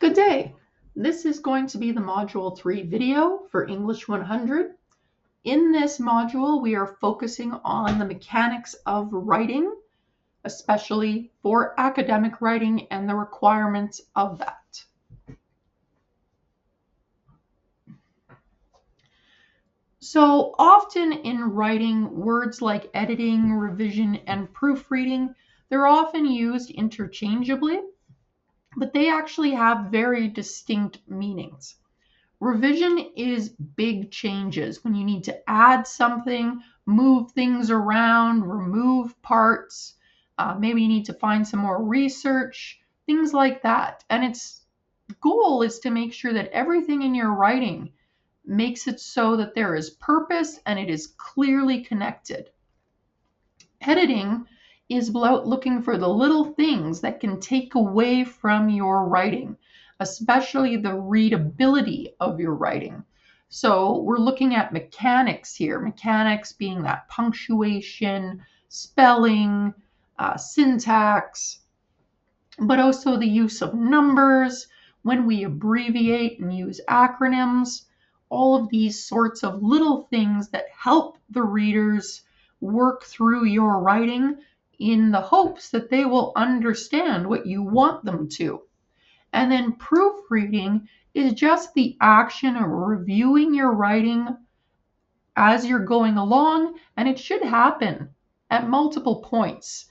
Good day. This is going to be the Module 3 video for English 100. In this module, we are focusing on the mechanics of writing, especially for academic writing and the requirements of that. So often in writing, words like editing, revision, and proofreading, they're often used interchangeably, but they actually have very distinct meanings. Revision is big changes when you need to add something, move things around, remove parts. Maybe you need to find some more research, things like that. And its goal is to make sure that everything in your writing makes it so that there is purpose and it is clearly connected. Editing is about looking for the little things that can take away from your writing, especially the readability of your writing. So we're looking at mechanics here, mechanics being that punctuation, spelling, syntax, but also the use of numbers, when we abbreviate and use acronyms, all of these sorts of little things that help the readers work through your writing in the hopes that they will understand what you want them to. And then proofreading is just the action of reviewing your writing as you're going along, and it should happen at multiple points.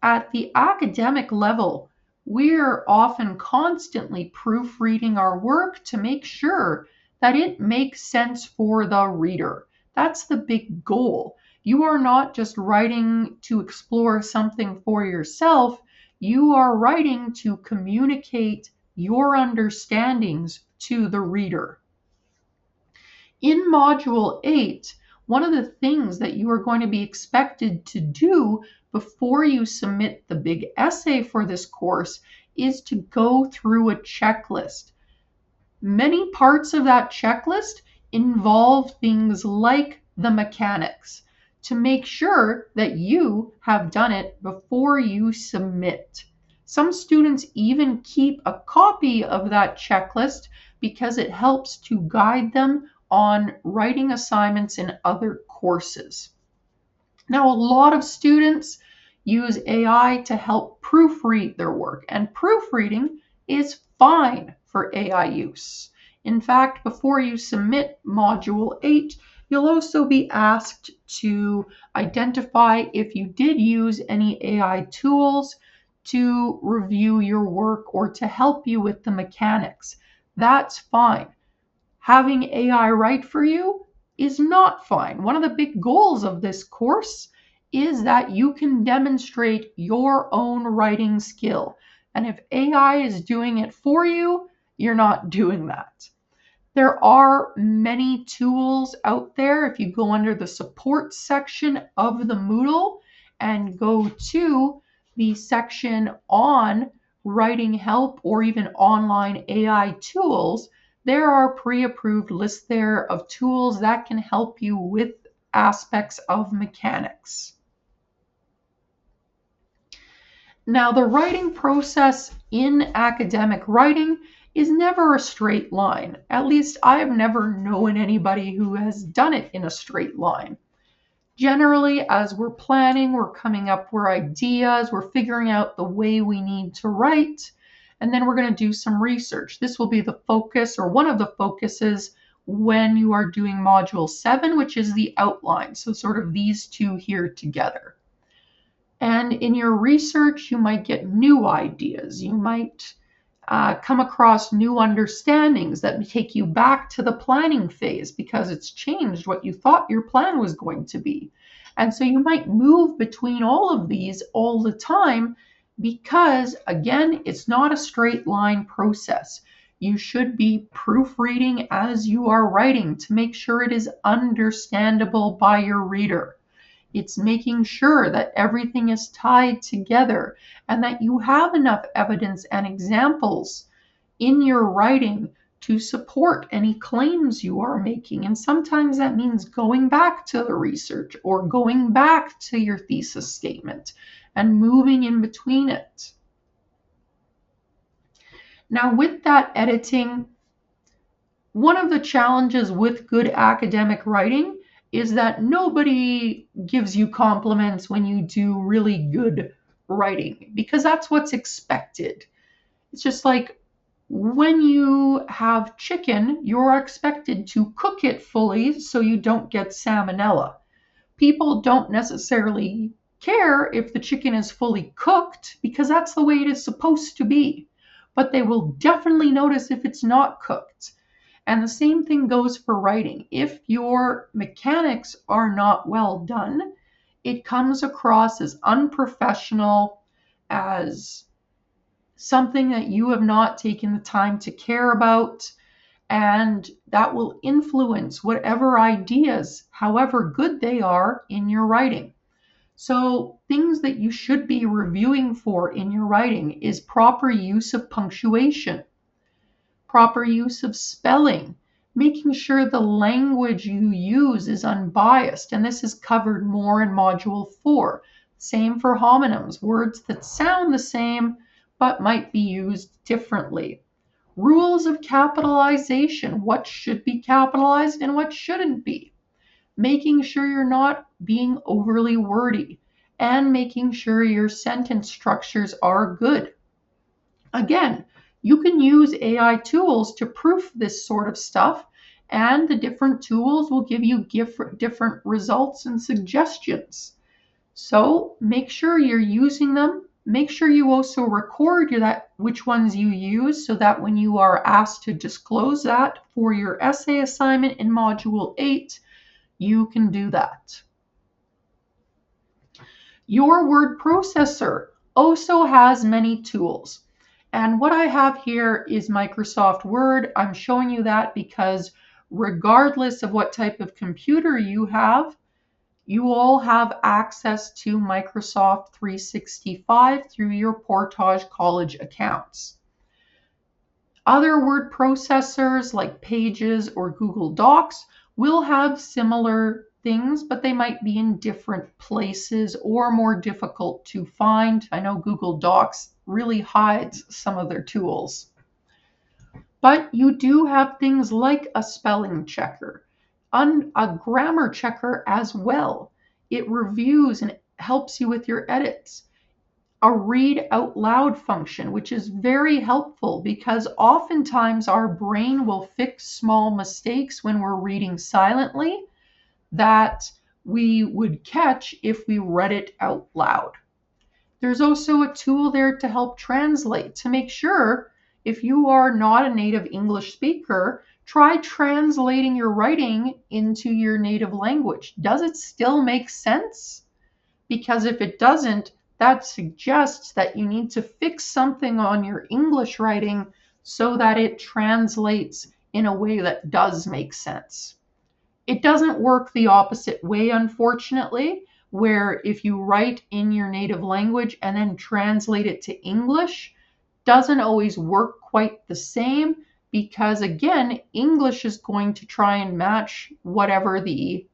At the academic level, we're often constantly proofreading our work to make sure that it makes sense for the reader. That's the big goal. You are not just writing to explore something for yourself. You are writing to communicate your understandings to the reader. In Module 8, one of the things that you are going to be expected to do before you submit the big essay for this course is to go through a checklist. Many parts of that checklist involve things like the mechanics to make sure that you have done it before you submit. Some students even keep a copy of that checklist because it helps to guide them on writing assignments in other courses. Now, a lot of students use AI to help proofread their work, and proofreading is fine for AI use. In fact, before you submit Module 8, you'll also be asked to identify if you did use any AI tools to review your work or to help you with the mechanics. That's fine. Having AI write for you is not fine. One of the big goals of this course is that you can demonstrate your own writing skill. And if AI is doing it for you, you're not doing that. There are many tools out there. If you go under the support section of the Moodle and go to the section on writing help or even online AI tools, there are pre-approved lists there of tools that can help you with aspects of mechanics. Now, the writing process in academic writing is never a straight line. At least I have never known anybody who has done it in a straight line. Generally, as we're planning, we're coming up with ideas, we're figuring out the way we need to write, and then we're going to do some research. This will be the focus or one of the focuses when you are doing Module 7, which is the outline. So sort of these two here together. And in your research, you might get new ideas. You might come across new understandings that take you back to the planning phase because it's changed what you thought your plan was going to be. And so you might move between all of these all the time because, again, it's not a straight line process. You should be proofreading as you are writing to make sure it is understandable by your reader. It's making sure that everything is tied together and that you have enough evidence and examples in your writing to support any claims you are making. And sometimes that means going back to the research or going back to your thesis statement and moving in between it. Now, with that editing, one of the challenges with good academic writing is that nobody gives you compliments when you do really good writing because that's what's expected. It's just like when you have chicken, you're expected to cook it fully so you don't get salmonella. People don't necessarily care if the chicken is fully cooked because that's the way it is supposed to be. But they will definitely notice if it's not cooked. And the same thing goes for writing. If your mechanics are not well done, it comes across as unprofessional, as something that you have not taken the time to care about, and that will influence whatever ideas, however good they are, in your writing. So, things that you should be reviewing for in your writing is proper use of punctuation, proper use of spelling, making sure the language you use is unbiased. And this is covered more in Module 4. Same for homonyms, words that sound the same but might be used differently. Rules of capitalization, what should be capitalized and what shouldn't be. Making sure you're not being overly wordy and making sure your sentence structures are good. Again, you can use AI tools to proof this sort of stuff, and the different tools will give you different results and suggestions. So make sure you're using them. Make sure you also record which ones you use so that when you are asked to disclose that for your essay assignment in Module 8, you can do that. Your word processor also has many tools. And what I have here is Microsoft Word. I'm showing you that because regardless of what type of computer you have, you all have access to Microsoft 365 through your Portage College accounts. Other word processors like Pages or Google Docs will have similar things, but they might be in different places or more difficult to find. I know Google Docs really hides some of their tools. But you do have things like a spelling checker, a grammar checker as well. It reviews and helps you with your edits. A read out loud function, which is very helpful because oftentimes our brain will fix small mistakes when we're reading silently that we would catch if we read it out loud. There's also a tool there to help translate, to make sure if you are not a native English speaker, try translating your writing into your native language. Does it still make sense? Because if it doesn't, that suggests that you need to fix something on your English writing so that it translates in a way that does make sense. It doesn't work the opposite way, unfortunately, where if you write in your native language and then translate it to English, doesn't always work quite the same because, again, English is going to try and match whatever the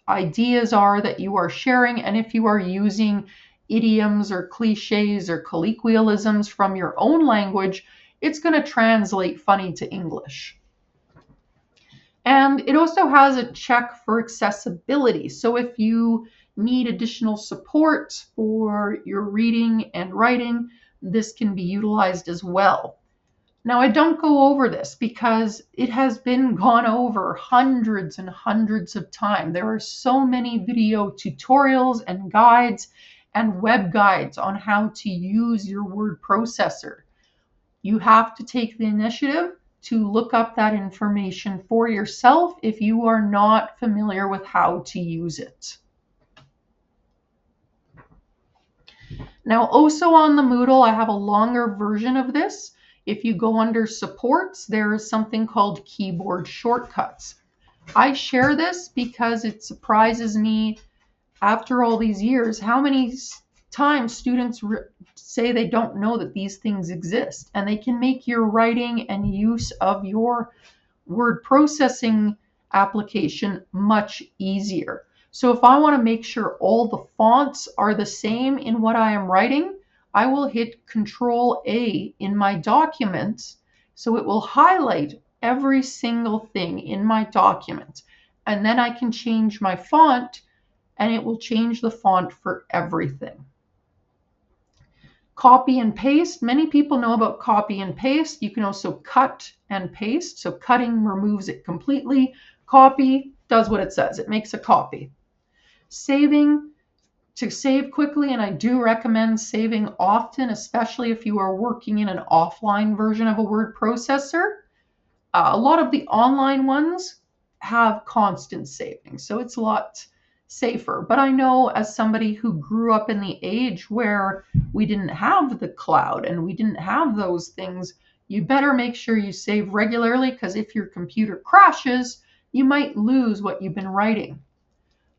ideas are that you are sharing. And if you are using idioms or cliches or colloquialisms from your own language, it's going to translate funny to English. And it also has a check for accessibility. So if you need additional support for your reading and writing, this can be utilized as well. Now, I don't go over this because it has been gone over hundreds and hundreds of times. There are so many video tutorials and guides and web guides on how to use your word processor. You have to take the initiative to look up that information for yourself if you are not familiar with how to use it. Now, also on the Moodle, I have a longer version of this. If you go under supports, there is something called keyboard shortcuts. I share this because it surprises me after all these years how many times students say they don't know that these things exist, and they can make your writing and use of your word processing application much easier. So if I want to make sure all the fonts are the same in what I am writing, I will hit Control A in my document, so it will highlight every single thing in my document. And then I can change my font, and it will change the font for everything. Copy and paste. Many people know about copy and paste. You can also cut and paste. So cutting removes it completely. Copy does what it says. It makes a copy. Saving, to save quickly, and I do recommend saving often, especially if you are working in an offline version of a word processor. A lot of the online ones have constant saving, so it's a lot safer. But I know, as somebody who grew up in the age where we didn't have the cloud and we didn't have those things, you better make sure you save regularly, because if your computer crashes, you might lose what you've been writing.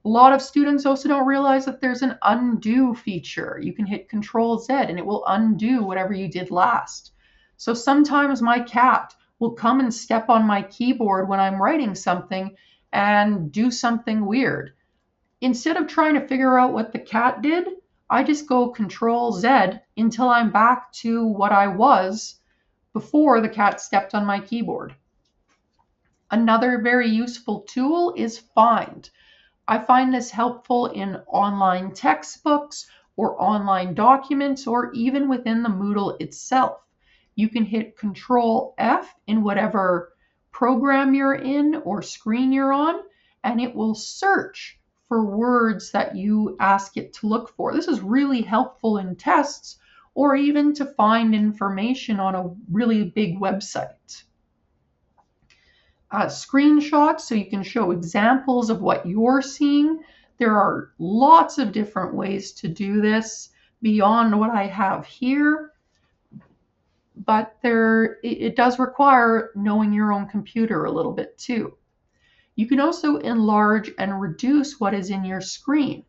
A lot of students also don't realize that there's an undo feature. You can hit Control Z and it will undo whatever you did last. So sometimes my cat will come and step on my keyboard when I'm writing something and do something weird. Instead of trying to figure out what the cat did, I just go Control Z until I'm back to what I was before the cat stepped on my keyboard. Another very useful tool is Find. I find this helpful in online textbooks or online documents, or even within the Moodle itself. You can hit Control F in whatever program you're in or screen you're on, and it will search for words that you ask it to look for. This is really helpful in tests, or even to find information on a really big website. Screenshots, so you can show examples of what you're seeing. There are lots of different ways to do this beyond what I have here, but it does require knowing your own computer a little bit too. You can also enlarge and reduce what is in your screen.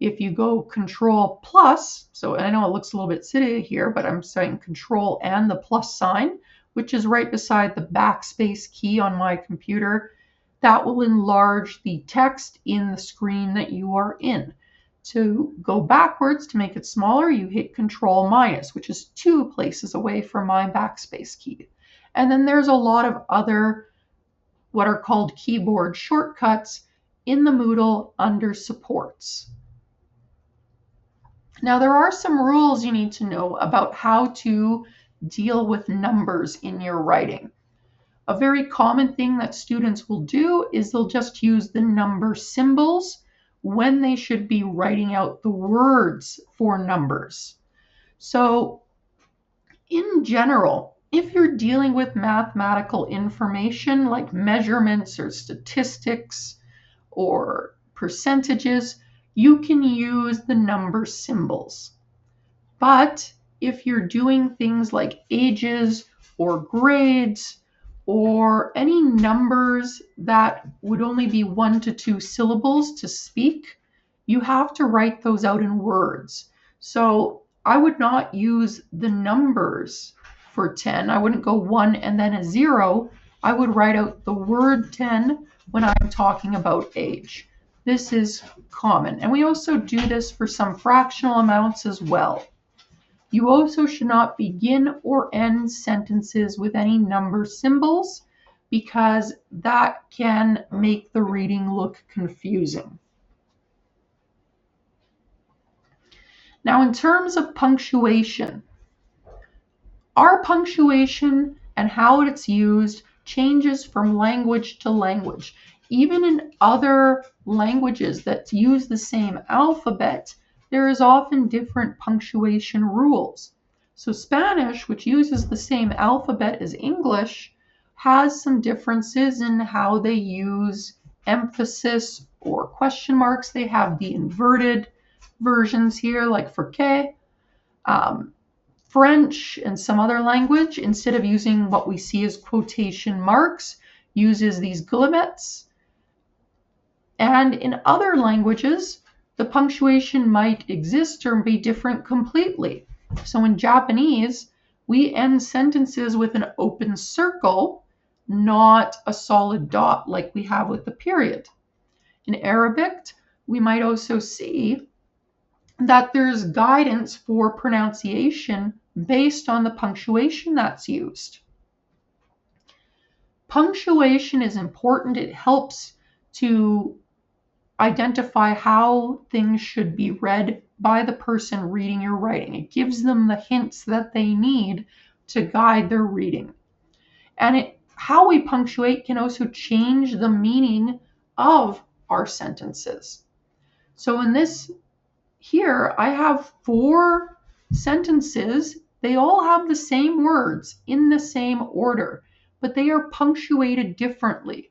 If you go Control plus, so I know it looks a little bit silly here, but I'm saying Control and the plus sign, which is right beside the backspace key on my computer, that will enlarge the text in the screen that you are in. To go backwards to make it smaller, you hit Control minus, which is 2 places away from my backspace key. And then there's a lot of other what are called keyboard shortcuts in the Moodle under supports. Now, there are some rules you need to know about how to deal with numbers in your writing. A very common thing that students will do is they'll just use the number symbols when they should be writing out the words for numbers. So, in general, if you're dealing with mathematical information like measurements or statistics or percentages, you can use the number symbols. But if you're doing things like ages or grades or any numbers that would only be 1 to 2 syllables to speak, you have to write those out in words. So I would not use the numbers for 10. I wouldn't go 1 and then a 0. I would write out the word 10 when I'm talking about age. This is common. And we also do this for some fractional amounts as well. You also should not begin or end sentences with any number symbols, because that can make the reading look confusing. Now, in terms of punctuation, our punctuation and how it's used changes from language to language. Even in other languages that use the same alphabet, there is often different punctuation rules. So Spanish, which uses the same alphabet as English, has some differences in how they use emphasis or question marks. They have the inverted versions here, like for que. French and some other language, instead of using what we see as quotation marks, uses these guillemets. And in other languages, the punctuation might exist or be different completely. So in Japanese, we end sentences with an open circle, not a solid dot like we have with the period. In Arabic, we might also see that there's guidance for pronunciation based on the punctuation that's used. Punctuation is important. It helps to identify how things should be read by the person reading your writing. It gives them the hints that they need to guide their reading. And how we punctuate can also change the meaning of our sentences. So in this here, I have 4 sentences. They all have the same words in the same order, but they are punctuated differently.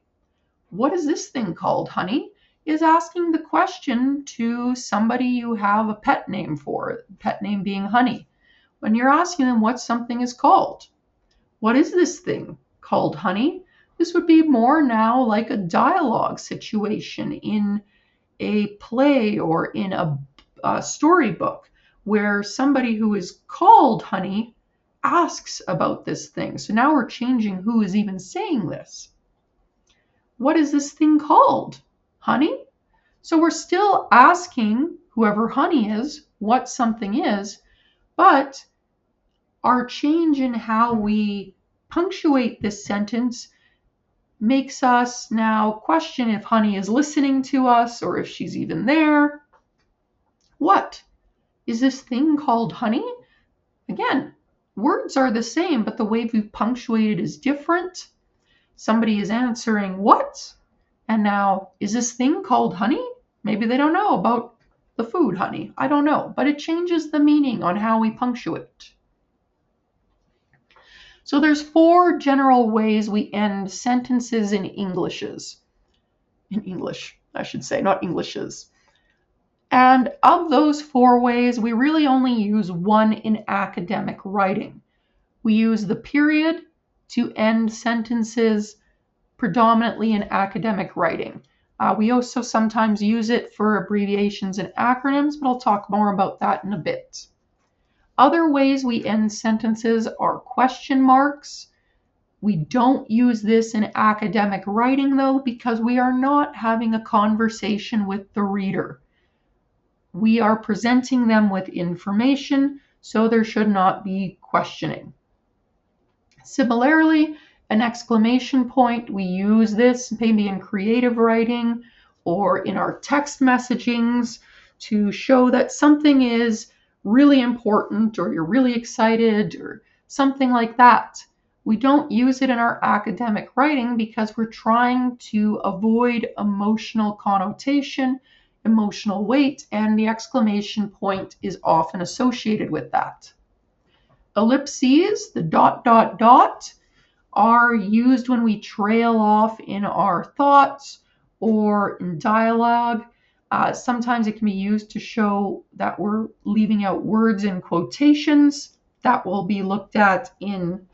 What is this thing called, honey? Is asking the question to somebody you have a pet name for, pet name being honey. When you're asking them what something is called, what is this thing called, honey? This would be more now like a dialogue situation in a play or in a storybook where somebody who is called honey asks about this thing. So now we're changing who is even saying this. What is this thing called? Honey? So we're still asking whoever honey is what something is, but our change in how we punctuate this sentence makes us now question if honey is listening to us or if she's even there. What is this thing called honey? Again, words are the same, but the way we've punctuated is different. Somebody is answering what? And now, is this thing called honey? Maybe they don't know about the food honey. I don't know, but it changes the meaning on how we punctuate. So there's 4 general ways we end sentences in Englishes. In English, I should say, not Englishes. And of those 4 ways, we really only use one in academic writing. We use the period to end sentences predominantly in academic writing. We also sometimes use it for abbreviations and acronyms, but I'll talk more about that in a bit. Other ways we end sentences are question marks. We don't use this in academic writing though, because we are not having a conversation with the reader. We are presenting them with information, so there should not be questioning. Similarly, an exclamation point, we use this maybe in creative writing or in our text messagings to show that something is really important or you're really excited or something like that. We don't use it in our academic writing because we're trying to avoid emotional connotation, emotional weight, and the exclamation point is often associated with that. Ellipses, the ... are used when we trail off in our thoughts or in dialogue. Sometimes it can be used to show that we're leaving out words in quotations. That will be looked at in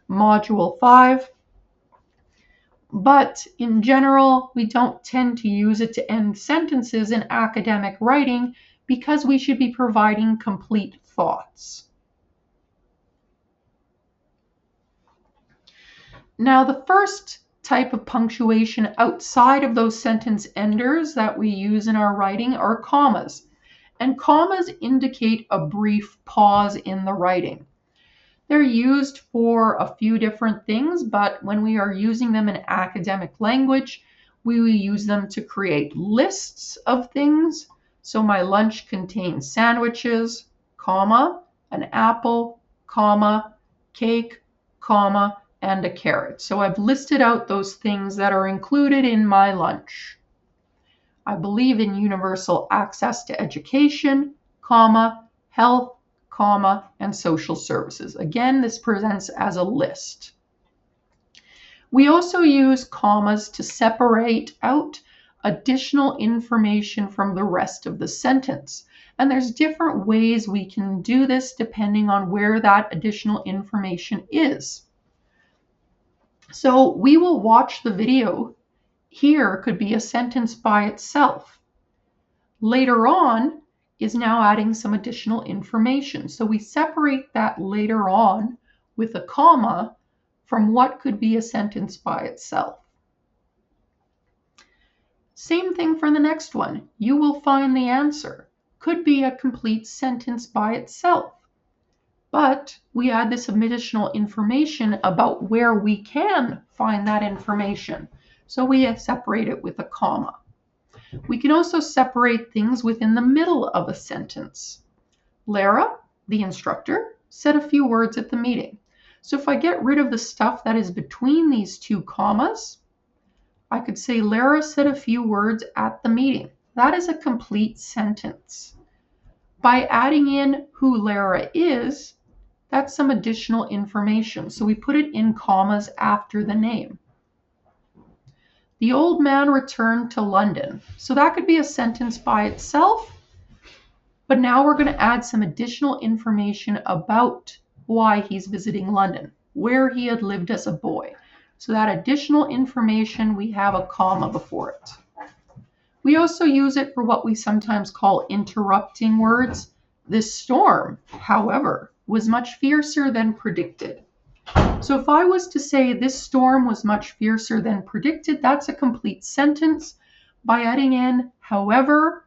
Module 5. But in general, we don't tend to use it to end sentences in academic writing because we should be providing complete thoughts. Now, the first type of punctuation outside of those sentence enders that we use in our writing are commas. And commas indicate a brief pause in the writing. They're used for a few different things, but when we are using them in academic language, we will use them to create lists of things. So my lunch contains sandwiches, comma, an apple, comma, cake, comma, and a carrot. So I've listed out those things that are included in my lunch. I believe in universal access to education, comma, health, comma, and social services. Again, this presents as a list. We also use commas to separate out additional information from the rest of the sentence. And there's different ways we can do this depending on where that additional information is. So we will watch the video. Here could be a sentence by itself. Later on is now adding some additional information. So we separate that later on with a comma from what could be a sentence by itself. Same thing for the next one. You will find the answer. could be a complete sentence by itself. But we add this additional information about where we can find that information. So we separate it with a comma. We can also separate things within the middle of a sentence. Lara, the instructor, said a few words at the meeting. So if I get rid of the stuff that is between these two commas, I could say Lara said a few words at the meeting. That is a complete sentence. By adding in who Lara is, that's some additional information. So we put it in commas after the name. The old man returned to London. So that could be a sentence by itself. But now we're going to add some additional information about why he's visiting London, where he had lived as a boy. So that additional information, we have a comma before it. We also use it for what we sometimes call interrupting words. This storm, however, was much fiercer than predicted. So if I was to say this storm was much fiercer than predicted, that's a complete sentence. By adding in however,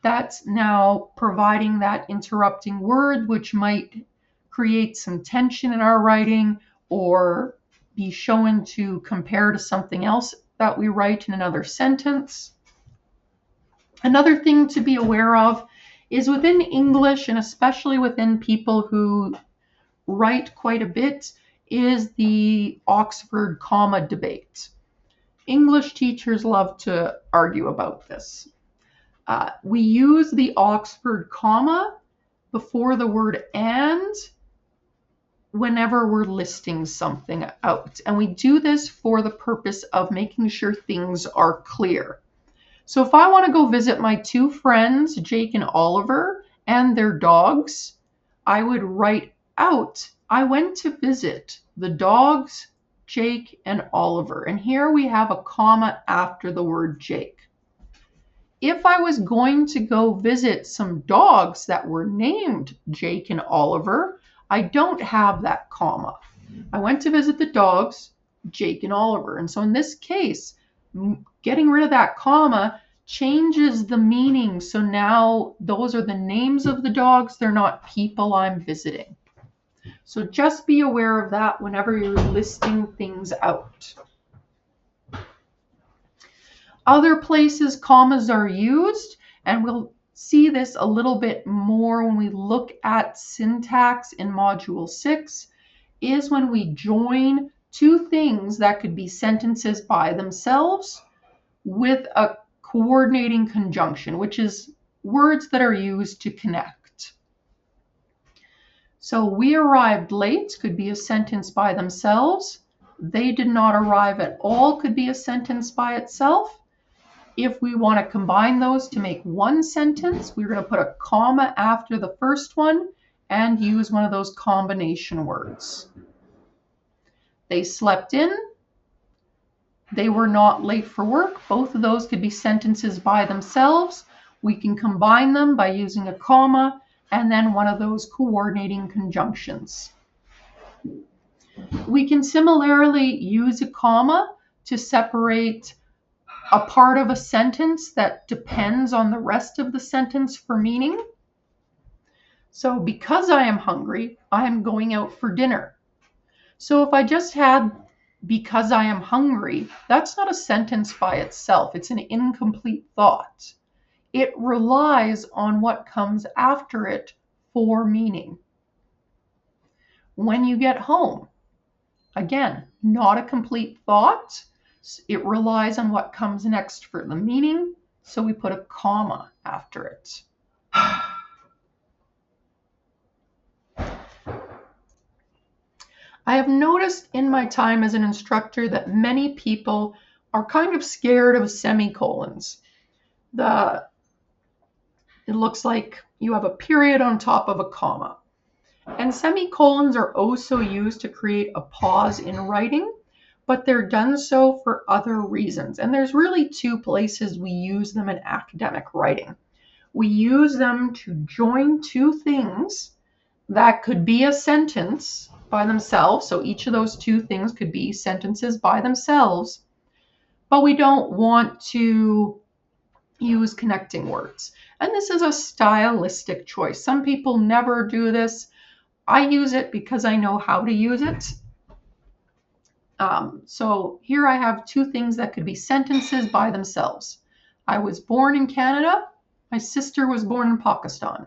that's now providing that interrupting word, which might create some tension in our writing or be shown to compare to something else that we write in another sentence. Another thing to be aware of is within English, and especially within people who write quite a bit, is the Oxford comma debate. English teachers love to argue about this. We use the Oxford comma before the word and whenever we're listing something out. And we do this for the purpose of making sure things are clear. So if I want to go visit my two friends, Jake and Oliver, and their dogs, I would write out, I went to visit the dogs, Jake and Oliver. And here we have a comma after the word Jake. If I was going to go visit some dogs that were named Jake and Oliver, I don't have that comma. I went to visit the dogs, Jake and Oliver. And so in this case, getting rid of that comma changes the meaning. So now those are the names of the dogs. They're not people I'm visiting. So just be aware of that whenever you're listing things out. Other places commas are used, and we'll see this a little bit more when we look at syntax in Module 6, is when we join two things that could be sentences by themselves with a coordinating conjunction, which is words that are used to connect. So we arrived late could be a sentence by themselves. They did not arrive at all could be a sentence by itself. If we want to combine those to make one sentence, we're going to put a comma after the first one and use one of those combination words. They slept in. They were not late for work. Both of those could be sentences by themselves. We can combine them by using a comma and then one of those coordinating conjunctions. We can similarly use a comma to separate a part of a sentence that depends on the rest of the sentence for meaning. So because I am hungry, I am going out for dinner. So if I just had because I am hungry, that's not a sentence by itself. It's an incomplete thought. It relies on what comes after it for meaning. When you get home, again, not a complete thought. It relies on what comes next for the meaning, so we put a comma after it. I have noticed in my time as an instructor that many people are kind of scared of semicolons. It looks like you have a period on top of a comma. And semicolons are also used to create a pause in writing, but they're done so for other reasons. And there's really two places we use them in academic writing. We use them to join two things that could be a sentence by themselves. So each of those two things could be sentences by themselves, but we don't want to use connecting words. And this is a stylistic choice. Some people never do this. I use it because I know how to use it. So here I have two things that could be sentences by themselves. I was born in Canada. My sister was born in Pakistan.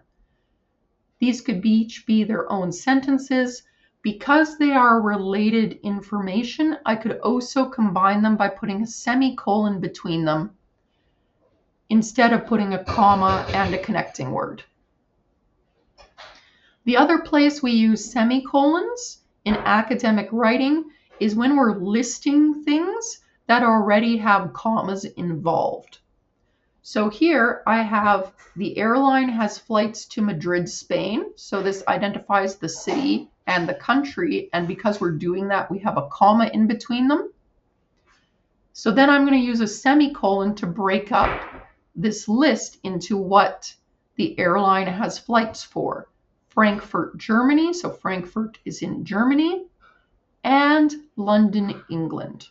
These could each be their own sentences. Because they are related information, I could also combine them by putting a semicolon between them instead of putting a comma and a connecting word. The other place we use semicolons in academic writing is when we're listing things that already have commas involved. So here I have the airline has flights to Madrid, Spain. So this identifies the city and the country. And because we're doing that, we have a comma in between them. So then I'm going to use a semicolon to break up this list into what the airline has flights for. Frankfurt, Germany. So Frankfurt is in Germany. And London, England.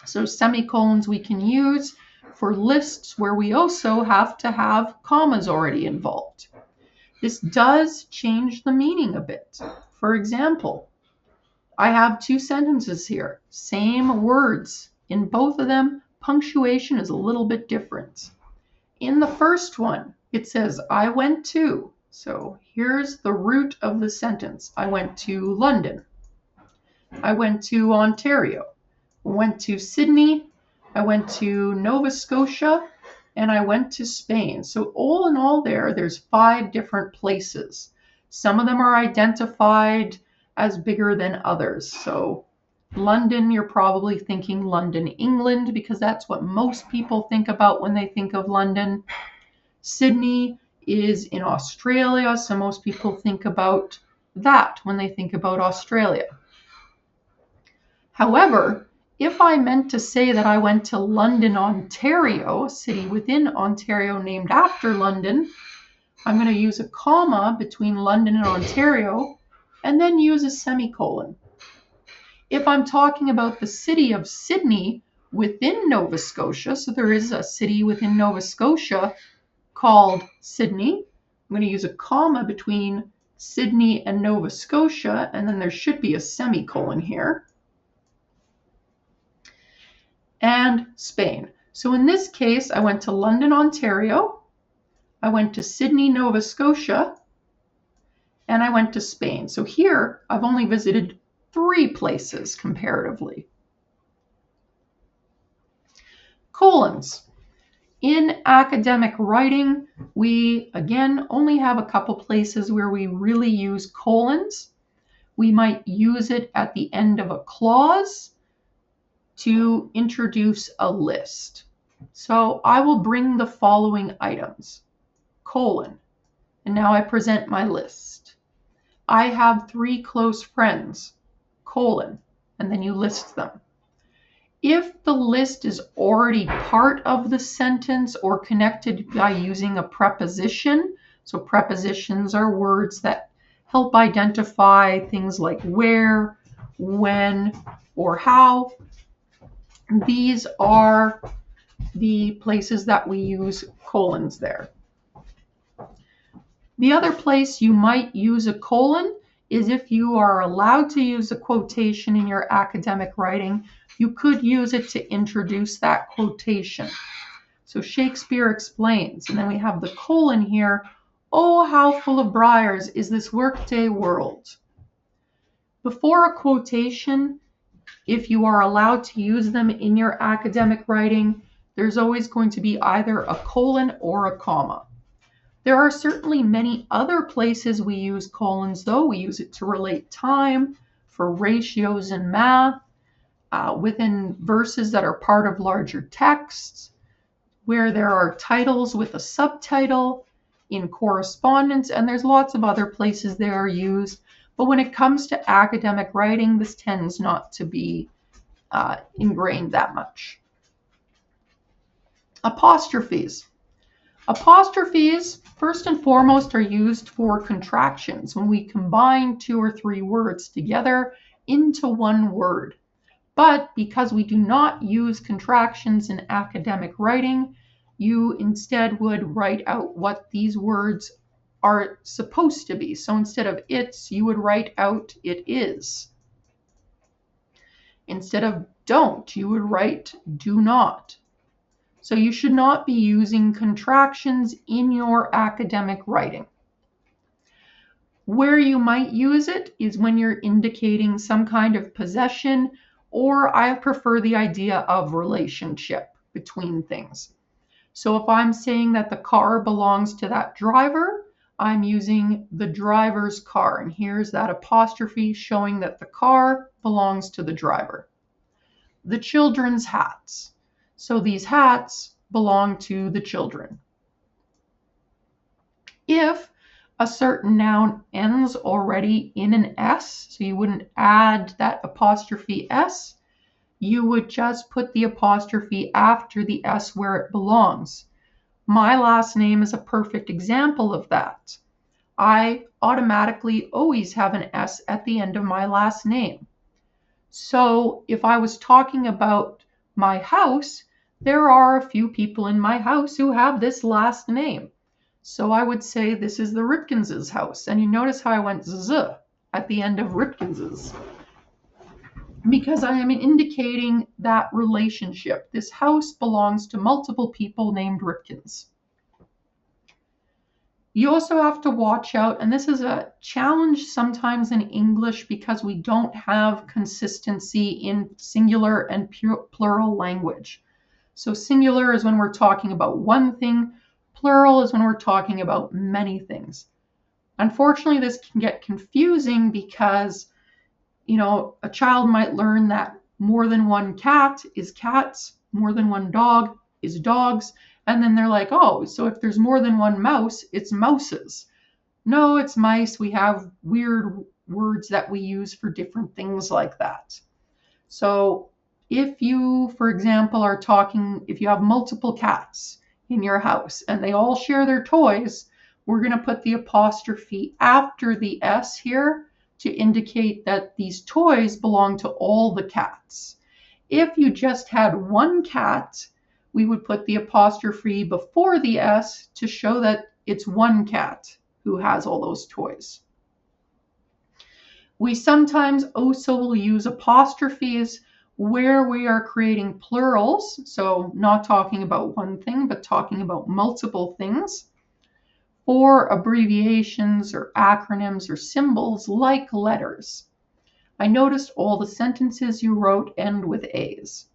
So semicolons we can use for lists where we also have to have commas already involved. This does change the meaning a bit. For example, I have two sentences here, same words. In both of them, punctuation is a little bit different. In the first one, it says, I went to. So here's the root of the sentence. I went to London. I went to Ontario. I went to Sydney. I went to Nova Scotia, and I went to Spain. So all in all there's 5 different places. Some of them are identified as bigger than others. So London, you're probably thinking London, England, because that's what most people think about when they think of London. Sydney is in Australia, so most people think about that when they think about Australia. However, if I meant to say that I went to London, Ontario, a city within Ontario named after London, I'm going to use a comma between London and Ontario and then use a semicolon. If I'm talking about the city of Sydney within Nova Scotia, so there is a city within Nova Scotia called Sydney, I'm going to use a comma between Sydney and Nova Scotia, and then there should be a semicolon here. And Spain. So in this case, I went to London, Ontario, I went to Sydney, Nova Scotia, and I went to Spain. So here, I've only visited 3 places comparatively. Colons. In academic writing, we, again, only have a couple places where we really use colons. We might use it at the end of a clause to introduce a list. So I will bring the following items, colon, and now I present my list. I have 3 close friends, colon, and then you list them. If the list is already part of the sentence or connected by using a preposition, so prepositions are words that help identify things like where, when, or how. These are the places that we use colons there. The other place you might use a colon is if you are allowed to use a quotation in your academic writing, you could use it to introduce that quotation. So Shakespeare explains, and then we have the colon here, oh, how full of briars is this workday world. Before a quotation, if you are allowed to use them in your academic writing, there's always going to be either a colon or a comma. There are certainly many other places we use colons, though. We use it to relate time, for ratios in math, within verses that are part of larger texts, where there are titles with a subtitle, in correspondence, and there's lots of other places they are used. But when it comes to academic writing, this tends not to be ingrained that much. Apostrophes. Apostrophes, first and foremost, are used for contractions when we combine 2 or 3 words together into one word. But because we do not use contractions in academic writing, you instead would write out what these words are supposed to be. So instead of it's, you would write out it is. Instead of don't, you would write do not. So you should not be using contractions in your academic writing. Where you might use it is when you're indicating some kind of possession, or I prefer the idea of relationship between things. So if I'm saying that the car belongs to that driver, I'm using the driver's car. And here's that apostrophe showing that the car belongs to the driver. The children's hats. So these hats belong to the children. If a certain noun ends already in an S, so you wouldn't add that apostrophe S, you would just put the apostrophe after the S where it belongs. My last name is a perfect example of that. I automatically always have an S at the end of my last name. So if I was talking about my house, there are a few people in my house who have this last name. So I would say this is the Ripkins' house. And you notice how I went Z at the end of Ripkins'. Because I am indicating that relationship. This house belongs to multiple people named Ripkins. You also have to watch out, and this is a challenge sometimes in English because we don't have consistency in singular and plural language. So singular is when we're talking about one thing, plural is when we're talking about many things. Unfortunately, this can get confusing because, a child might learn that more than one cat is cats, more than one dog is dogs, and then they're like, oh, so if there's more than one mouse, it's mouses. No, it's mice. We have weird words that we use for different things like that. So if you, for example, if you have multiple cats in your house and they all share their toys, we're going to put the apostrophe after the S here to indicate that these toys belong to all the cats. If you just had one cat, we would put the apostrophe before the S to show that it's one cat who has all those toys. We sometimes also will use apostrophes where we are creating plurals, so not talking about one thing, but talking about multiple things, or abbreviations or acronyms or symbols like letters. I noticed all the sentences you wrote end with A's.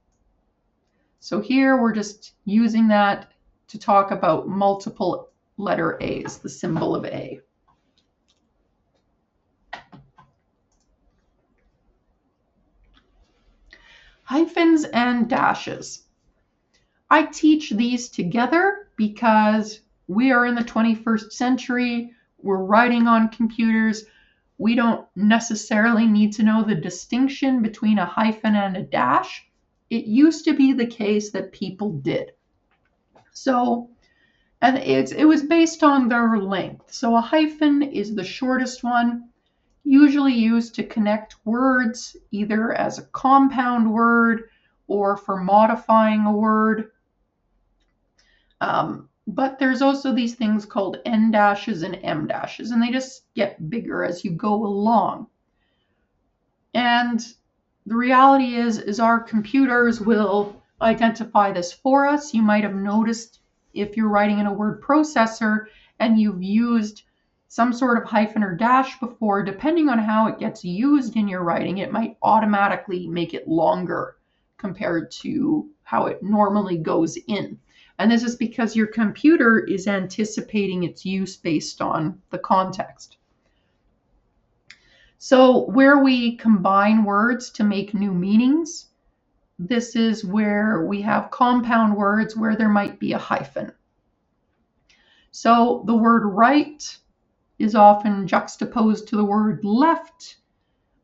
So here we're just using that to talk about multiple letter A's, the symbol of A. Hyphens and dashes. I teach these together because we are in the 21st century. We're writing on computers. We don't necessarily need to know the distinction between a hyphen and a dash. It used to be the case that people did. So, and it was based on their length. So a hyphen is the shortest one, usually used to connect words, either as a compound word or for modifying a word. But there's also these things called N dashes and M dashes, and they just get bigger as you go along. And the reality is our computers will identify this for us. You might have noticed if you're writing in a word processor and you've used some sort of hyphen or dash before, depending on how it gets used in your writing, it might automatically make it longer compared to how it normally goes in. And this is because your computer is anticipating its use based on the context. So where we combine words to make new meanings, this is where we have compound words where there might be a hyphen. So the word right is often juxtaposed to the word left.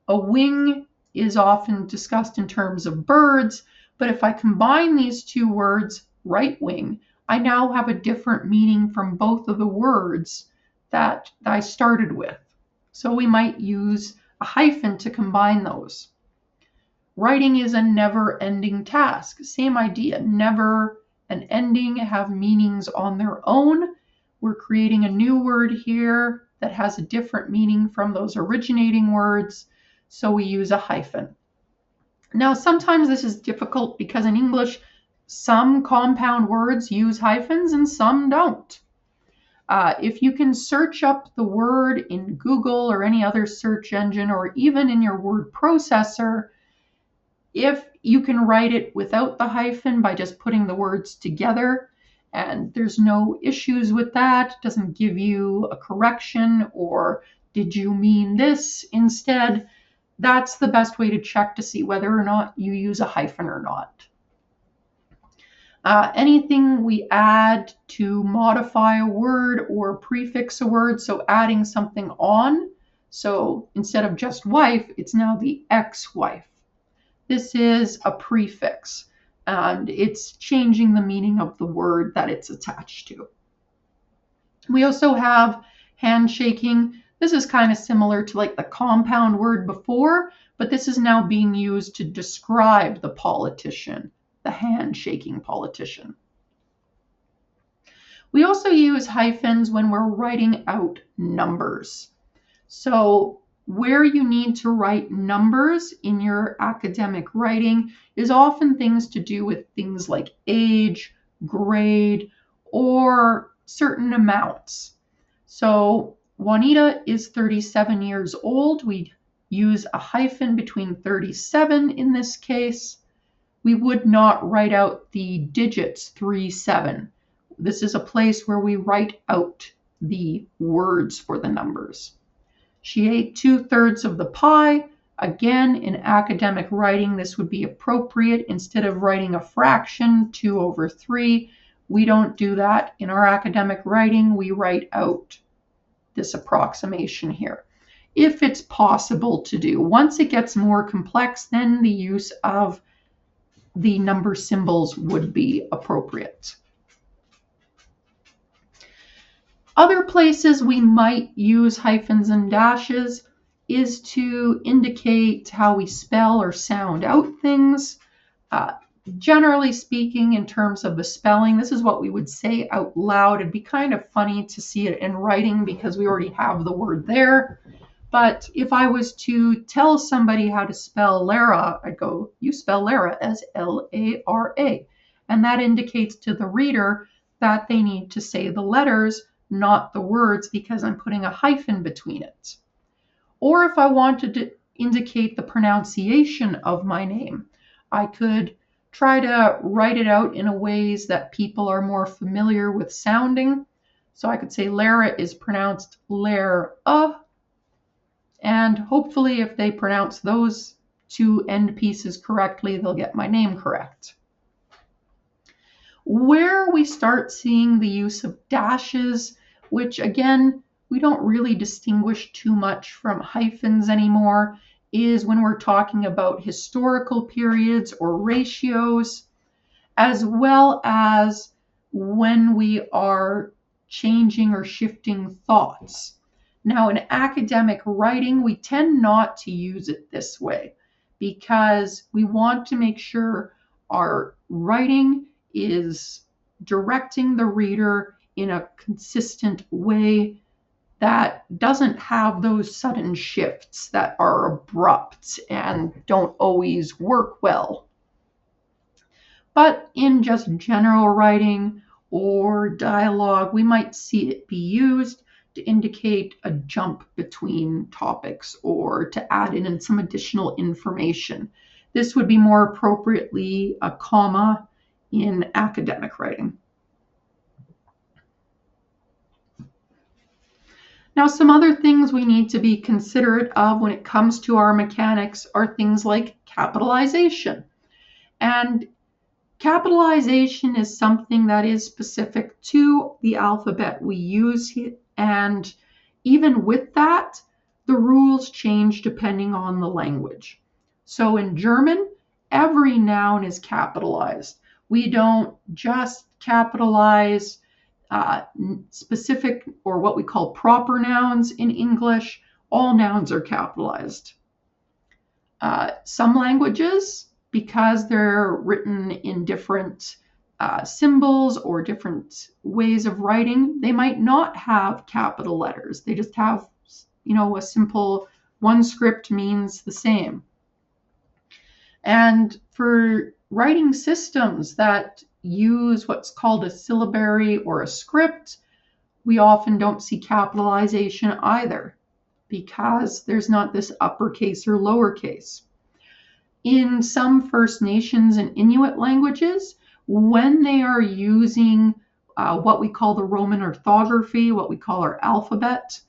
A wing is often discussed in terms of birds, but if I combine these two words, right wing, I now have a different meaning from both of the words that I started with. So we might use a hyphen to combine those. Writing is a never-ending task. Same idea, never an ending have meanings on their own. We're creating a new word here that has a different meaning from those originating words, so we use a hyphen. Now, sometimes this is difficult because in English, some compound words use hyphens and some don't. If you can search up the word in Google or any other search engine, or even in your word processor, if you can write it without the hyphen by just putting the words together, and there's no issues with that, doesn't give you a correction or did you mean this instead, that's the best way to check to see whether or not you use a hyphen or not. Anything we add to modify a word or prefix a word, so adding something on, so instead of just wife, it's now the ex-wife. This is a prefix, and it's changing the meaning of the word that it's attached to. We also have handshaking. This is kind of similar to like the compound word before, but this is now being used to describe the politician, the handshaking politician. We also use hyphens when we're writing out numbers. So where you need to write numbers in your academic writing is often things to do with things like age, grade, or certain amounts. So Juanita is 37 years old. We'd use a hyphen between 37 in this case. We would not write out the digits 37. This is a place where we write out the words for the numbers. She ate 2/3 of the pie. Again, in academic writing, this would be appropriate. Instead of writing a fraction, 2/3, we don't do that. In our academic writing, we write out this approximation here, if it's possible to do. Once it gets more complex, then the use of the number symbols would be appropriate. Other places we might use hyphens and dashes is to indicate how we spell or sound out things. Generally speaking, in terms of the spelling, this is what we would say out loud. It'd be kind of funny to see it in writing because we already have the word there. But if I was to tell somebody how to spell Lara, I'd go, you spell Lara as Lara. And that indicates to the reader that they need to say the letters, not the words, because I'm putting a hyphen between it. Or if I wanted to indicate the pronunciation of my name, I could try to write it out in a ways that people are more familiar with sounding. So I could say Lara is pronounced Lara, and hopefully if they pronounce those two end pieces correctly, they'll get my name correct. Where we start seeing the use of dashes, which again, we don't really distinguish too much from hyphens anymore, is when we're talking about historical periods or ratios, as well as when we are changing or shifting thoughts. Now, in academic writing, we tend not to use it this way because we want to make sure our writing is directing the reader in a consistent way that doesn't have those sudden shifts that are abrupt and don't always work well. But in just general writing or dialogue, we might see it be used to indicate a jump between topics or to add in some additional information. This would be more appropriately a comma in academic writing. Now, some other things we need to be considerate of when it comes to our mechanics are things like capitalization. And capitalization is something that is specific to the alphabet we use here. And even with that, the rules change depending on the language. So in German, every noun is capitalized. We don't just capitalize specific or what we call proper nouns in English. All nouns are capitalized. Some languages, because they're written in different symbols or different ways of writing, they might not have capital letters. They just have, a simple one script means the same. And for writing systems that use what's called a syllabary or a script, we often don't see capitalization either because there's not this uppercase or lowercase. In some First Nations and Inuit languages, when they are using what we call the Roman orthography, what we call our alphabet,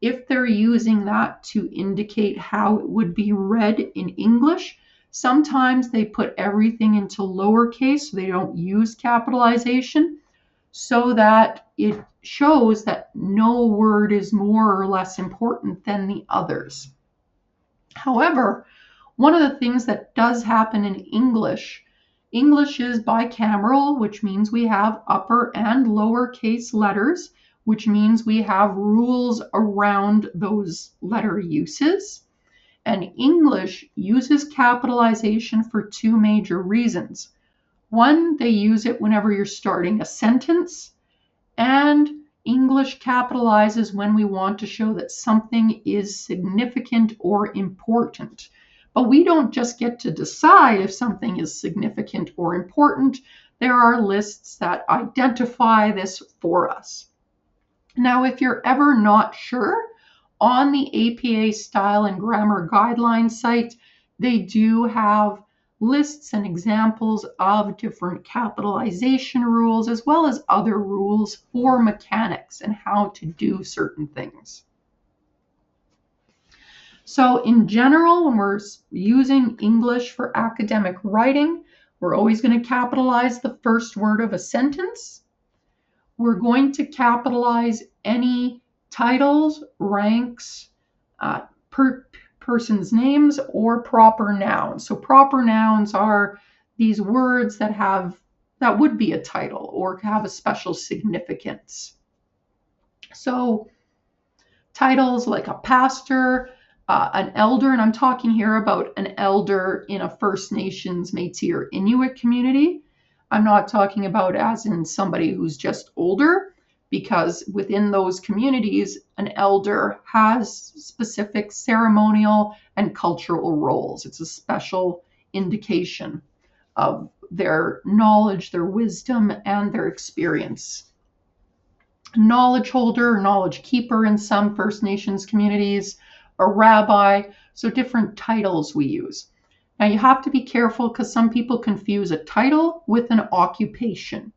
if they're using that to indicate how it would be read in English, sometimes they put everything into lowercase, so they don't use capitalization, so that it shows that no word is more or less important than the others. However, one of the things that does happen in English is bicameral, which means we have upper and lowercase letters, which means we have rules around those letter uses. And English uses capitalization for two major reasons. One, they use it whenever you're starting a sentence, and English capitalizes when we want to show that something is significant or important. But we don't just get to decide if something is significant or important. There are lists that identify this for us. Now, if you're ever not sure, on the APA Style and Grammar Guidelines site, they do have lists and examples of different capitalization rules as well as other rules for mechanics and how to do certain things. So in general, when we're using English for academic writing, we're always going to capitalize the first word of a sentence. We're going to capitalize any titles, ranks, person's names, or proper nouns. So proper nouns are these words that would be a title or have a special significance. So titles like a pastor, an elder, and I'm talking here about an elder in a First Nations, Métis, or Inuit community. I'm not talking about as in somebody who's just older, because within those communities, an elder has specific ceremonial and cultural roles. It's a special indication of their knowledge, their wisdom, and their experience. Knowledge holder, knowledge keeper in some First Nations communities, a rabbi, so different titles we use. Now you have to be careful because some people confuse a title with an occupation.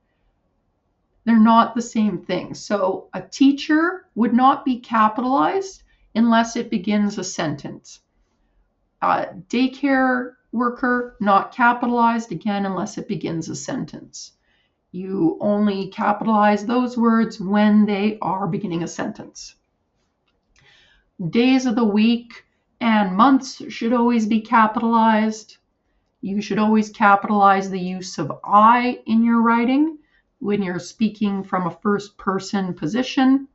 They're not the same thing. So a teacher would not be capitalized unless it begins a sentence. A daycare worker, not capitalized, again, unless it begins a sentence. You only capitalize those words when they are beginning a sentence. Days of the week and months should always be capitalized. You should always capitalize the use of I in your writing when you're speaking from a first person position.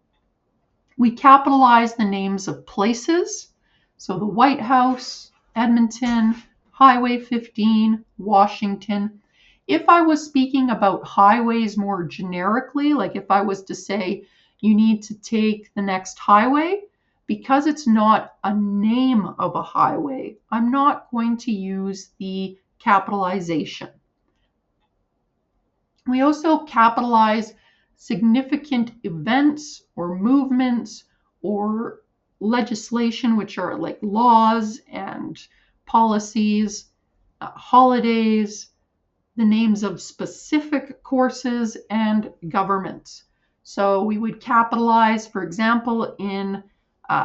We capitalize the names of places. So the White House, Edmonton, Highway 15, Washington. If I was speaking about highways more generically, like if I was to say you need to take the next highway, because it's not a name of a highway, I'm not going to use the capitalization. We also capitalize significant events or movements or legislation, which are like laws and policies, holidays, the names of specific courses, and governments. So we would capitalize, for example, in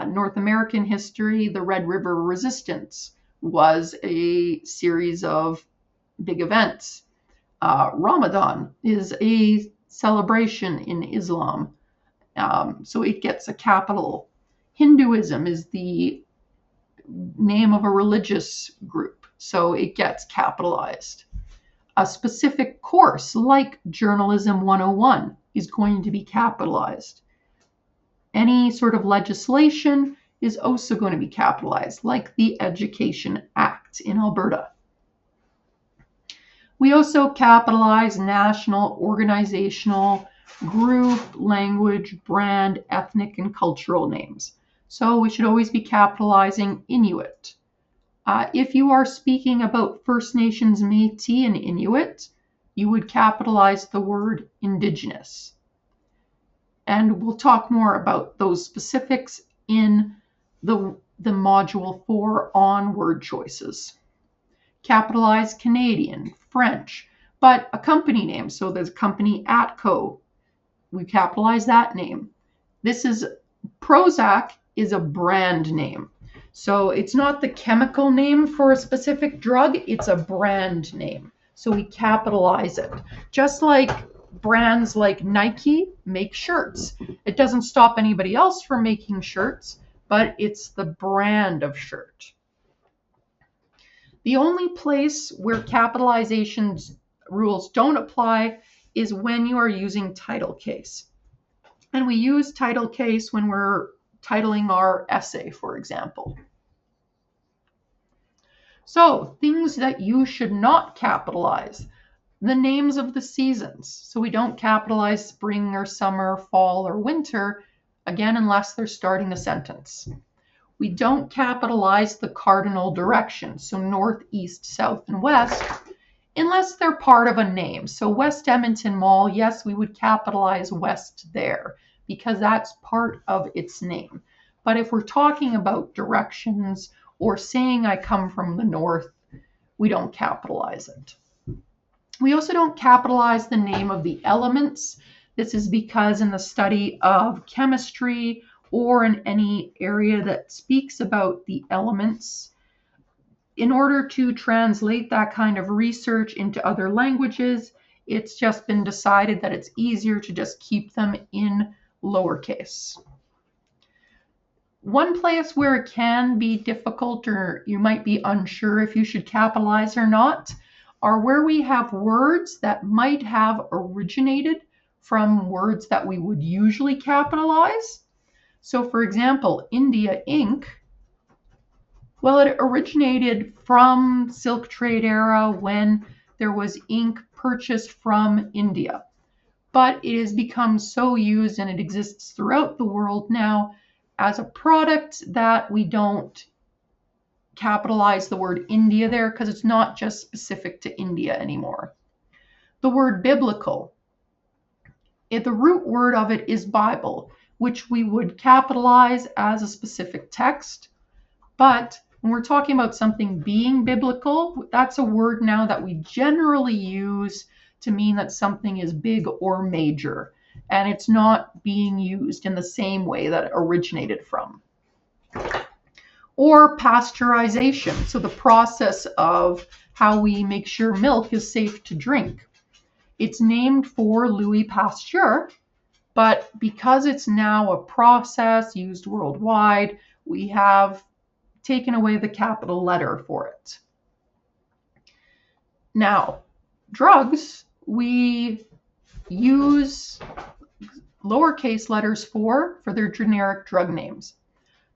North American history, the Red River Resistance was a series of big events. Ramadan is a celebration in Islam, so it gets a capital. Hinduism is the name of a religious group, so it gets capitalized. A specific course like Journalism 101 is going to be capitalized. Any sort of legislation is also going to be capitalized, like the Education Act in Alberta. We also capitalize national, organizational, group, language, brand, ethnic, and cultural names. So we should always be capitalizing Inuit. If you are speaking about First Nations, Métis, and Inuit, you would capitalize the word Indigenous. And we'll talk more about those specifics in the module 4 on word choices. Capitalize Canadian, French, but a company name. So there's company Atco. We capitalize that name. This is Prozac is a brand name. So it's not the chemical name for a specific drug, it's a brand name. So we capitalize it. Just like brands like Nike make shirts. It doesn't stop anybody else from making shirts, but it's the brand of shirt. The only place where capitalization rules don't apply is when you are using title case. And we use title case when we're titling our essay, for example. So, things that you should not capitalize. The names of the seasons. So we don't capitalize spring or summer, fall or winter, again, unless they're starting a sentence. We don't capitalize the cardinal directions, so north, east, south, and west, unless they're part of a name. So West Edmonton Mall, yes, we would capitalize west there because that's part of its name. But if we're talking about directions or saying I come from the north, we don't capitalize it. We also don't capitalize the name of the elements. This is because in the study of chemistry or in any area that speaks about the elements, in order to translate that kind of research into other languages, it's just been decided that it's easier to just keep them in lowercase. One place where it can be difficult or you might be unsure if you should capitalize or not are where we have words that might have originated from words that we would usually capitalize. So for example, India ink, well, it originated from Silk Trade era when there was ink purchased from India. But it has become so used and it exists throughout the world now as a product that we don't capitalize the word India there because it's not just specific to India anymore. The word biblical, the root word of it is Bible, which we would capitalize as a specific text. But when we're talking about something being biblical, that's a word now that we generally use to mean that something is big or major, and it's not being used in the same way that it originated from. Or pasteurization, so the process of how we make sure milk is safe to drink. It's named for Louis Pasteur, but because it's now a process used worldwide, we have taken away the capital letter for it. Now, drugs, we use lowercase letters for their generic drug names.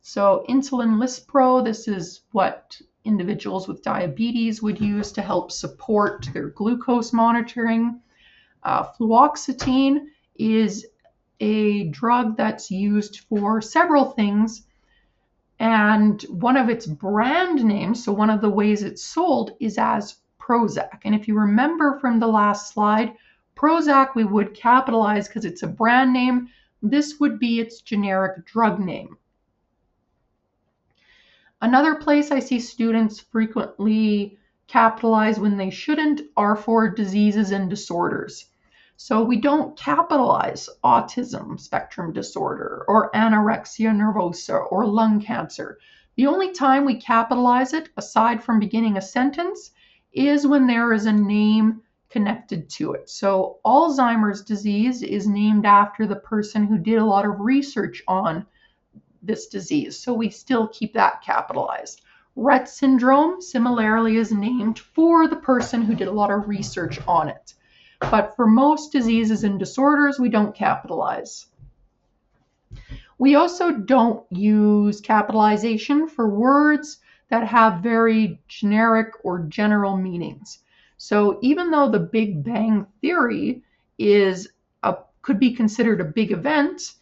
So insulin lispro, this is what individuals with diabetes would use to help support their glucose monitoring. Fluoxetine is a drug that's used for several things, and one of its brand names, so one of the ways it's sold, is as Prozac. And if you remember from the last slide, Prozac we would capitalize because it's a brand name. This would be its generic drug name. Another place I see students frequently capitalize when they shouldn't are for diseases and disorders. So we don't capitalize autism spectrum disorder or anorexia nervosa or lung cancer. The only time we capitalize it, aside from beginning a sentence, is when there is a name connected to it. So Alzheimer's disease is named after the person who did a lot of research on this disease, so we still keep that capitalized. Rett syndrome similarly is named for the person who did a lot of research on it. But for most diseases and disorders, we don't capitalize. We also don't use capitalization for words that have very generic or general meanings. So even though the Big Bang Theory could be considered a big event,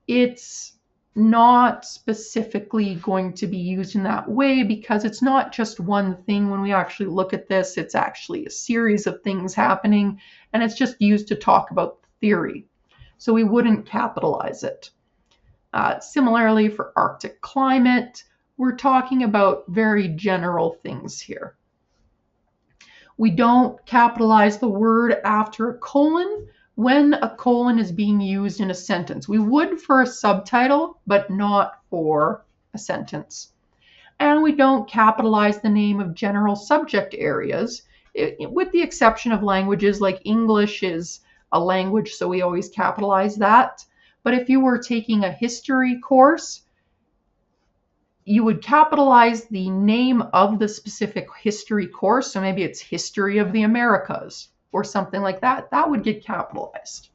it's not specifically going to be used in that way because it's not just one thing. When we actually look at this, it's actually a series of things happening, and it's just used to talk about the theory. So we wouldn't capitalize it. Similarly, for Arctic climate, we're talking about very general things here. We don't capitalize the word after a colon when a colon is being used in a sentence. We would for a subtitle, but not for a sentence. And we don't capitalize the name of general subject areas, with the exception of languages like English is a language, so we always capitalize that. But if you were taking a history course, you would capitalize the name of the specific history course. So maybe it's History of the Americas or something like that. That would get capitalized.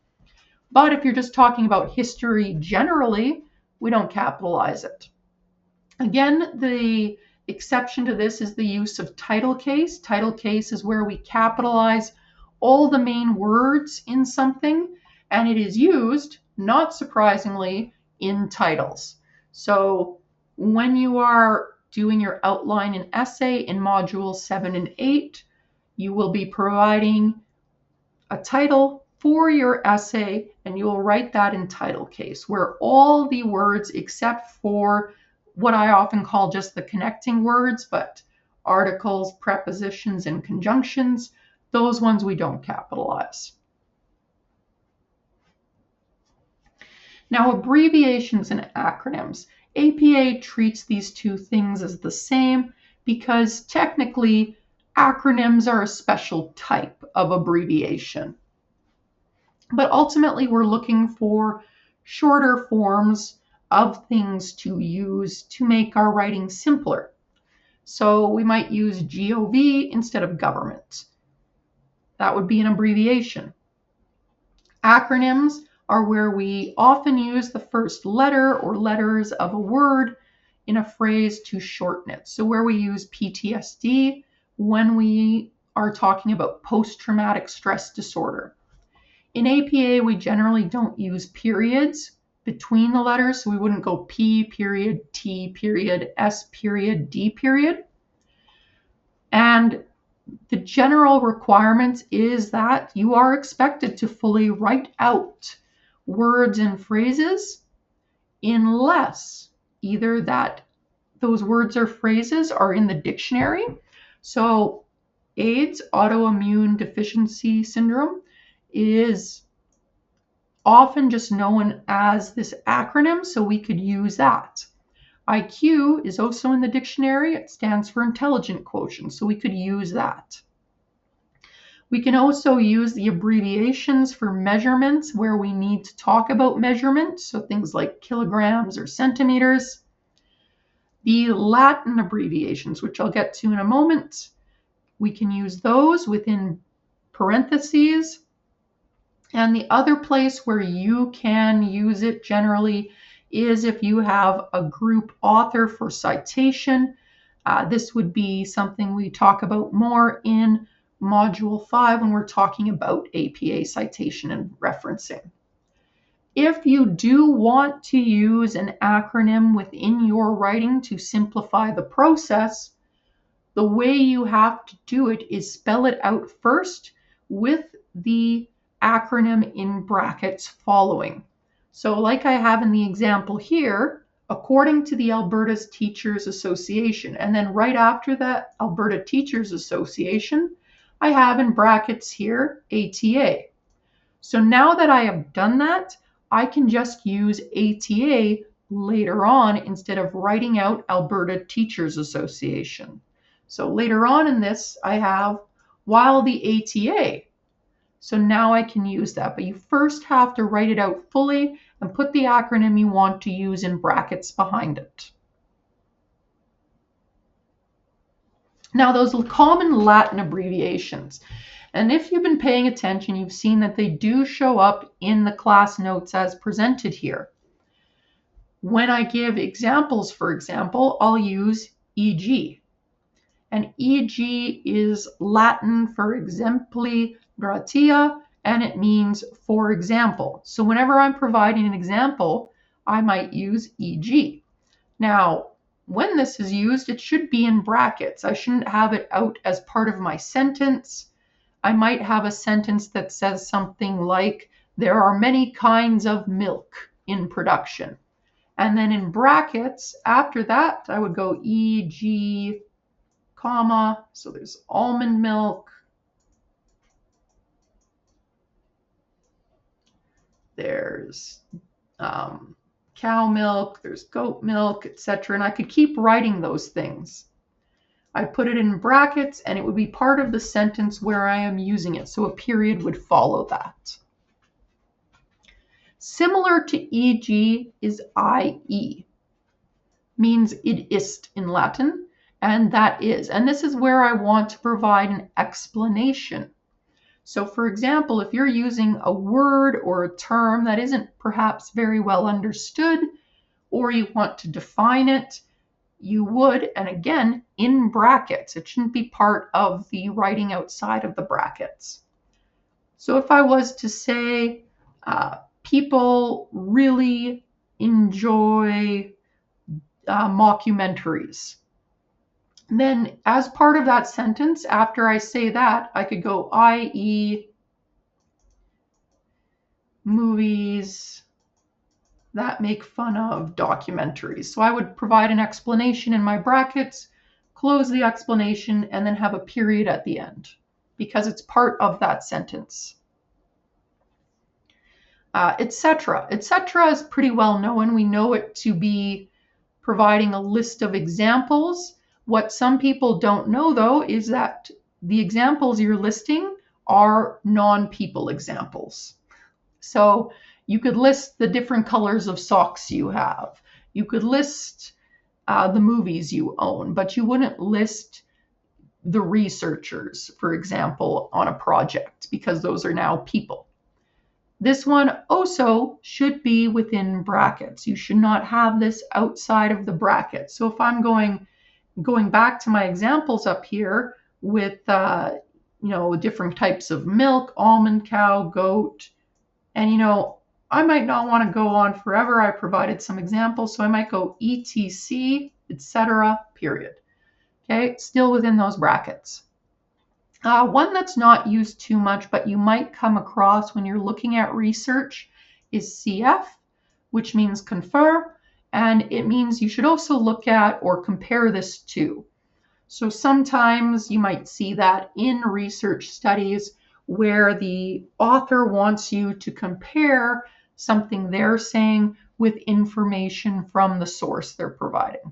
But if you're just talking about history generally, we don't capitalize it. Again, the exception to this is the use of title case. Title case is where we capitalize all the main words in something, and it is used, not surprisingly, in titles. So when you are doing your outline and essay in modules 7 and 8, you will be providing a title for your essay, and you will write that in title case, where all the words except for what I often call just the connecting words, but articles, prepositions, and conjunctions, those ones we don't capitalize. Now, abbreviations and acronyms. APA treats these two things as the same because technically acronyms are a special type of abbreviation. But ultimately, we're looking for shorter forms of things to use to make our writing simpler. So we might use GOV instead of government. That would be an abbreviation. Acronyms are where we often use the first letter or letters of a word in a phrase to shorten it. So where we use PTSD when we are talking about post-traumatic stress disorder. In APA, we generally don't use periods between the letters, so we wouldn't go P period, T period, S period, D period. And the general requirement is that you are expected to fully write out words and phrases unless either that those words or phrases are in the dictionary. So AIDS, autoimmune deficiency syndrome, is often just known as this acronym, so we could use that. IQ is also in the dictionary. It stands for intelligent quotient, so we could use that. We can also use the abbreviations for measurements where we need to talk about measurement, so things like kilograms or centimeters. The Latin abbreviations, which I'll get to in a moment, we can use those within parentheses. And the other place where you can use it generally is if you have a group author for citation. This would be something we talk about more in Module 5 when we're talking about APA citation and referencing. If you do want to use an acronym within your writing to simplify the process, the way you have to do it is spell it out first with the acronym in brackets following. So like I have in the example here, according to the Alberta Teachers Association, and then right after that Alberta Teachers Association, I have in brackets here ATA. So now that I have done that, I can just use ATA later on instead of writing out Alberta Teachers Association. So later on in this, I have while the ATA. So now I can use that, but you first have to write it out fully and put the acronym you want to use in brackets behind it. Now, those common Latin abbreviations, and if you've been paying attention, you've seen that they do show up in the class notes as presented here. When I give examples, for example, I'll use EG. And e.g. is Latin for exempli gratia, and it means for example. So whenever I'm providing an example, I might use e.g. Now, when this is used, it should be in brackets. I shouldn't have it out as part of my sentence. I might have a sentence that says something like, there are many kinds of milk in production. And then in brackets, after that, I would go e.g., comma, so there's almond milk, there's cow milk, there's goat milk, etc. And I could keep writing those things. I put it in brackets and it would be part of the sentence where I am using it. So a period would follow that. Similar to e.g. is i.e. means it ist in Latin, and that is. And this is where I want to provide an explanation. So for example, if you're using a word or a term that isn't perhaps very well understood, or you want to define it, you would, and again, in brackets. It shouldn't be part of the writing outside of the brackets. So if I was to say, people really enjoy mockumentaries, then as part of that sentence, after I say that, I could go i.e. movies that make fun of documentaries. So I would provide an explanation in my brackets, close the explanation, and then have a period at the end because it's part of that sentence. Etc. Etc. is pretty well known. We know it to be providing a list of examples. What some people don't know, though, is that the examples you're listing are non-people examples. So you could list the different colors of socks you have. You could list the movies you own, but you wouldn't list the researchers, for example, on a project, because those are now people. This one also should be within brackets. You should not have this outside of the brackets. So if I'm going back to my examples up here with different types of milk, almond, cow, goat, and I might not want to go on forever. I provided some examples, so I might go etc., etc., period. Okay, still within those brackets. One that's not used too much, but you might come across when you're looking at research is CF, which means confer, and it means you should also look at or compare this to. So sometimes you might see that in research studies where the author wants you to compare something they're saying with information from the source they're providing.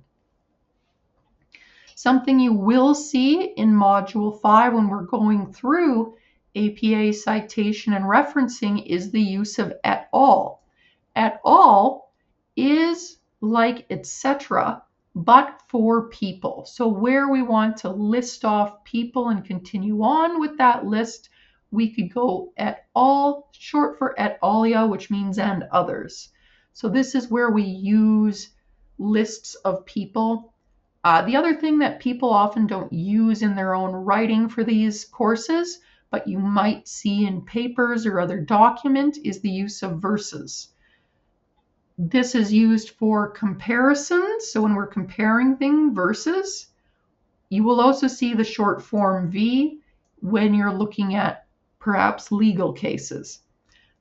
Something you will see in Module 5 when we're going through APA citation and referencing is the use of et al. Et al. Is like etc., but for people. So where we want to list off people and continue on with that list, we could go et al., short for et alia, which means and others. So this is where we use lists of people. The other thing that people often don't use in their own writing for these courses, but you might see in papers or other document, is the use of verses. This is used for comparisons. So when we're comparing things, verses, you will also see the short form V when you're looking at perhaps legal cases.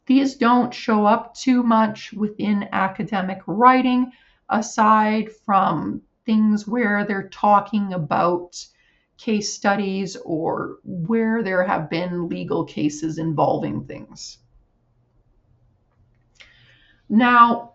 These don't show up too much within academic writing, aside from things where they're talking about case studies or where there have been legal cases involving things. Now,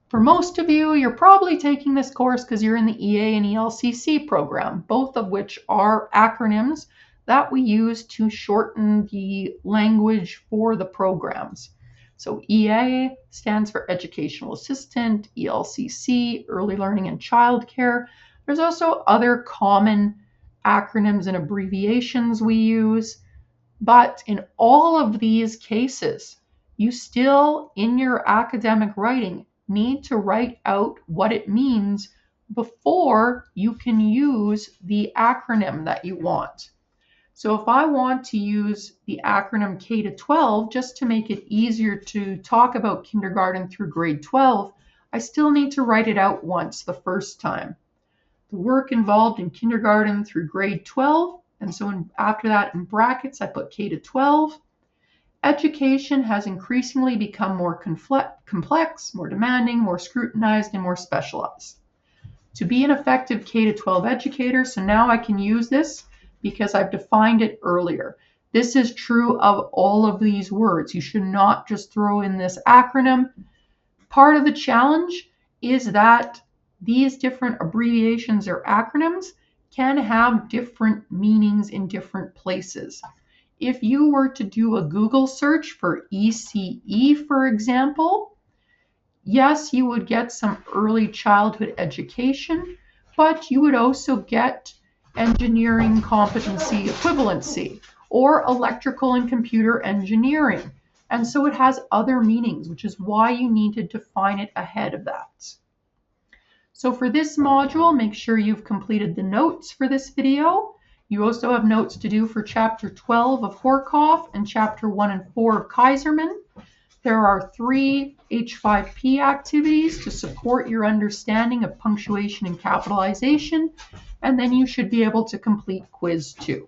for most of you, you're probably taking this course because you're in the EA and ELCC program, both of which are acronyms that we use to shorten the language for the programs. So EA stands for Educational Assistant, ELCC, Early Learning and Childcare. There's also other common acronyms and abbreviations we use, but in all of these cases, you still, in your academic writing, need to write out what it means before you can use the acronym that you want. So if I want to use the acronym K to 12, just to make it easier to talk about kindergarten through grade 12, I still need to write it out once the first time. The work involved in kindergarten through grade 12, and so after that in brackets I put K to 12. Education has increasingly become more complex, more demanding, more scrutinized, and more specialized. To be an effective K to 12 educator, so now I can use this because I've defined it earlier. This is true of all of these words. You should not just throw in this acronym. Part of the challenge is that these different abbreviations or acronyms can have different meanings in different places. If you were to do a Google search for ECE, for example, yes, you would get some early childhood education, but you would also get engineering competency equivalency or electrical and computer engineering. And so it has other meanings, which is why you need to define it ahead of that. So for this module, make sure you've completed the notes for this video. You also have notes to do for Chapter 12 of Horkoff and Chapter 1 and 4 of Kaiserman. There are 3 H5P activities to support your understanding of punctuation and capitalization, and then you should be able to complete quiz 2.